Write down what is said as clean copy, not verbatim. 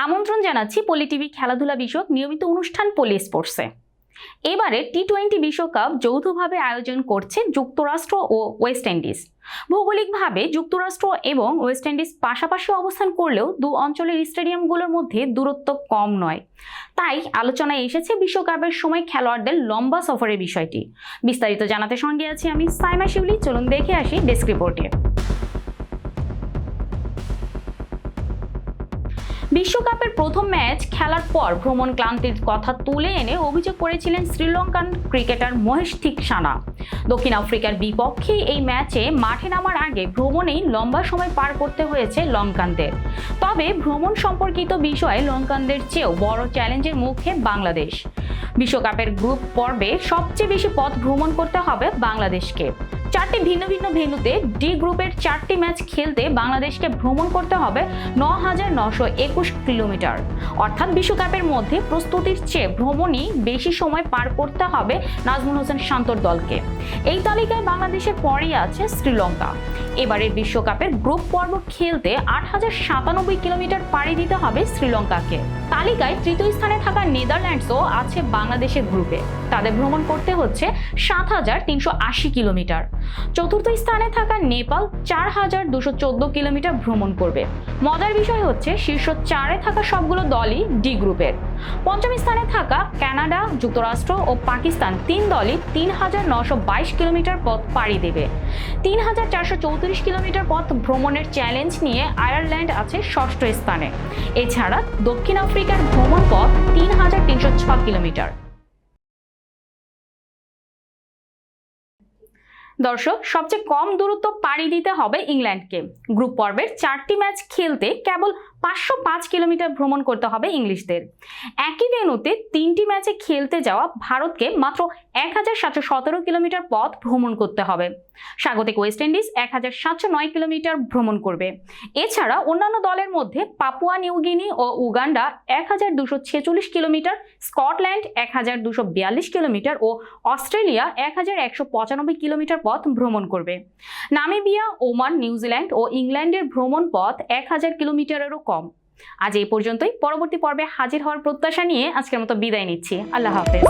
আমন্ত্রণ জানাচ্ছি পলি টিভি খেলাধুলা বিষয়ক নিয়মিত অনুষ্ঠান পলি স্পোর্টসে। এবারে টি-20 বিশ্বকাপ যৌথভাবে আয়োজন করছে যুক্তরাষ্ট্র ও ওয়েস্ট ইন্ডিজ। ভৌগোলিকভাবে যুক্তরাষ্ট্র এবং ওয়েস্ট ইন্ডিজ পাশাপাশি অবস্থান করলেও দু অঞ্চলের স্টেডিয়ামগুলোর মধ্যে দূরত্ব কম নয়। তাই আলোচনায় এসেছে বিশ্বকাপের সময় খেলোয়াড়দের লম্বা সফরের বিষয়টি। বিস্তারিত জানাতে সঙ্গে আছি আমি সাইমা শিউলি। চলুন দেখে আসি ডেস্ক রিপোর্টে। বিশ্বকাপের প্রথম ম্যাচ খেলার পর ভ্রমণ ক্লান্তির কথা তুলে এনে অভিযোগ করেছিলেন শ্রীলঙ্কান ক্রিকেটার মহেশ থিকসানা। দক্ষিণ আফ্রিকার বিপক্ষে এই ম্যাচে মাঠে নামার আগে ভ্রমণেই লম্বা সময় পার করতে হয়েছে লঙ্কানদের। তবে ভ্রমণ সম্পর্কিত বিষয়ে লঙ্কানদের চেয়েও বড় চ্যালেঞ্জের মুখে বাংলাদেশ। বিশ্বকাপের গ্রুপ পর্বে সবচেয়ে বেশি পথ ভ্রমণ করতে হবে বাংলাদেশকে। 4টি ভিন্ন ভিন্ন ভেন্যুতে ডি গ্রুপের 4টি ম্যাচ খেলতে বাংলাদেশকে ভ্রমণ করতে হবে 9,921 কিলোমিটার। অর্থাৎ বিশ্বকাপের মধ্যে প্রস্তুতির চেয়ে ভ্রমণই বেশি সময় পার করতে হবে নাজমুল হোসেন শান্তর দলকে। এই তালিকায় বাংলাদেশের পরেই আছে শ্রীলঙ্কা। এবারের বিশ্বকাপের গ্রুপ পর্ব খেলতে 8,097 কিলোমিটার পাড়ি দিতে হবে শ্রীলঙ্কাকে। তালিকায় তৃতীয় স্থানে থাকা নেদারল্যান্ডসও আছে বাংলাদেশের গ্রুপে। তাদের ভ্রমণ করতে হচ্ছে 7,380 কিলোমিটার। চতুর্থ স্থানে থাকা নেপাল 4,214 কিলোমিটার ভ্রমণ করবে। মজার বিষয় হচ্ছে শীর্ষ 4-এ থাকা সবগুলো দলই ডি গ্রুপের। পঞ্চম স্থানে থাকা কানাডা, যুক্তরাষ্ট্র ও পাকিস্তান 3 দলই 3,922 কিলোমিটার পথ পাড়ি দেবে। 3,434 কিলোমিটার পথ ভ্রমণের চ্যালেঞ্জ নিয়ে আয়ারল্যান্ড আছে ষষ্ঠ স্থানে। এছাড়া দক্ষিণ আফ্রিকার ভ্রমণ পথ 3,306 কিলোমিটার। দর্শক, সবচেয়ে কম দূরত্ব পাড়ি দিতে হবে ইংল্যান্ডকে। গ্রুপ পর্বের 4টি ম্যাচ খেলতে কেবল 505 কিলোমিটার ভ্রমণ করতে হবে ইংলিশদের। একই ভেন্যুতে 3টি ম্যাচে খেলতে যাওয়া ভারতকে মাত্র 1,717 কিলোমিটার পথ ভ্রমণ করতে হবে। স্বাগতিক ওয়েস্ট ইন্ডিজ 1,709 কিলোমিটার ভ্রমণ করবে। এছাড়া অন্যান্য দলের মধ্যে পাপুয়া নিউগিনি ও উগান্ডা 1,246 কিলোমিটার, স্কটল্যান্ড 1,242 কিলোমিটার ও অস্ট্রেলিয়া 1,195 কিলোমিটার পথ ভ্রমণ করবে। নামিবিয়া, ওমান, নিউজিল্যান্ড ও ইংল্যান্ডের ভ্রমণ পথ 1,000 কিলোমিটারেরও কম। আজ এই পর্যন্তই। পরবর্তী পর্বে হাজির হওয়ার প্রত্যাশা নিয়ে আজকের মতো বিদায় নিচ্ছি। আল্লাহ হাফেজ।